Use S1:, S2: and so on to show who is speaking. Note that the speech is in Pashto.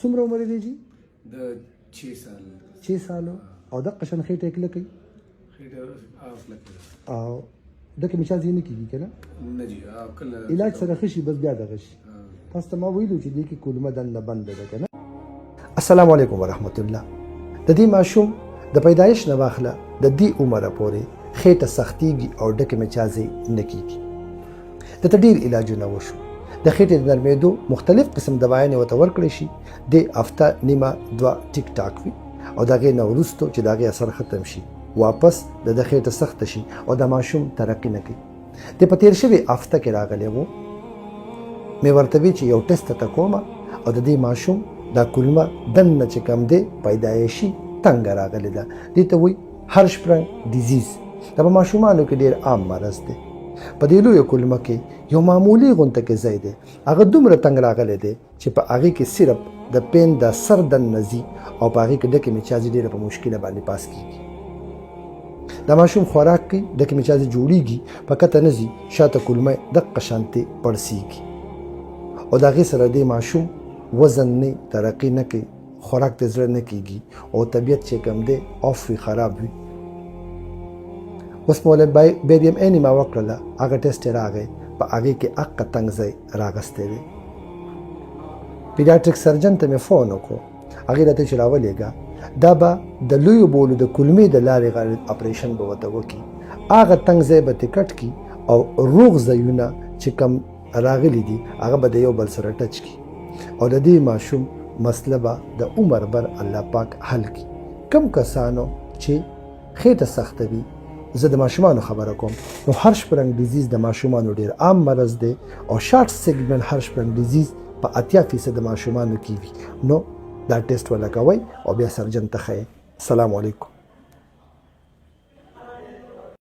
S1: څومره عمر دی جی؟
S2: د 6 سال
S1: 6 سالو. او دغه شان خېټه کله کوي
S2: خېټه اف لکه
S1: او دغه مثال ځینې کیږي کنه
S2: نه جی کله
S1: علاج سره خشي بس بیا دغه شي. تاسو ته ما ویلو چې دې کې کولمه دنده بند ده کنه. السلام علیکم ورحمت الله. د دې ماشوم د پیدایش نه واخله د دې عمره پورې خېټه سختيږي او ډکه مچازي نه کیږي. د تدیر علاجونه وشو. د خېټې د نرمېدو مختلف قسم دوايانې ورته ورکړې شي. د هفته نیمه 2 ټیک ټاک وي او دغه نه وروسته چې دغه اثر ختم شي واپس د خېټه سخت شي او د ماشوم ترقی نه کوي. د پتیر شوی هفته کې راغلی وو مې ورته وی چې یو ټیسټ ته کوم او د دې ماشوم دا کولمه دنه چې کم دی پیدایشي تنګ راغلی ده. دې ته وایي هرشپرنګ ډیزیز. دا په ماشومانو کې ډېر عام مرض دی. په دې لویه کولمه کې یو معمولی غونته کې ځای دی هغه دومره تنګ راغلی دی چې په هغې کې صرف د پین د سر دننه ځي او په هغې کې ډکې مچازې ډېره په مشکله باندې پاس کېږي. دا ماشوم خوراک کوي ډکې مچازې جوړېږي په کته نه ځي شاته کولمه دقه شانتې پړسېږي او د هغې سره دې ماشوم وزن نه ترقي نه کوي خوراک ته زړه نه کېږي او طبیعت چې کوم دی آف وي خراب وي. اوس مولا بیا دې عینې ما وکړله هغه ټیسټ یې راغی په هغې کې اقه تنګ ځای راغستی دی. پیډیاټریک سرجن ته مې فون وکړو هغې راته چې راولېږه دا به د لویو بولو د کولمې د لارې اپریشن به ورته وکړي هغه تنګ ځای به ترې کټ کړي او روغ ځایونه چې کم راغلي دي هغه به د یو بل سره ټچ کړي او د دې ماشوم مسله به د عمر بر الله پاک حل کړي. کم کسانو چې خېټه سخته وي زه د ماشومانو خبره کوم نو هرشپرنګ ډیزیز د ماشومانو ډېر عام مرض دی او شارټ سیګمنټ هرشپرنګ ډیزیز په 80% د ماشومانو کې وي. نو دا ټیسټ ولا کوئ او بیا سرجن ته ښایئ. السلام علیکم.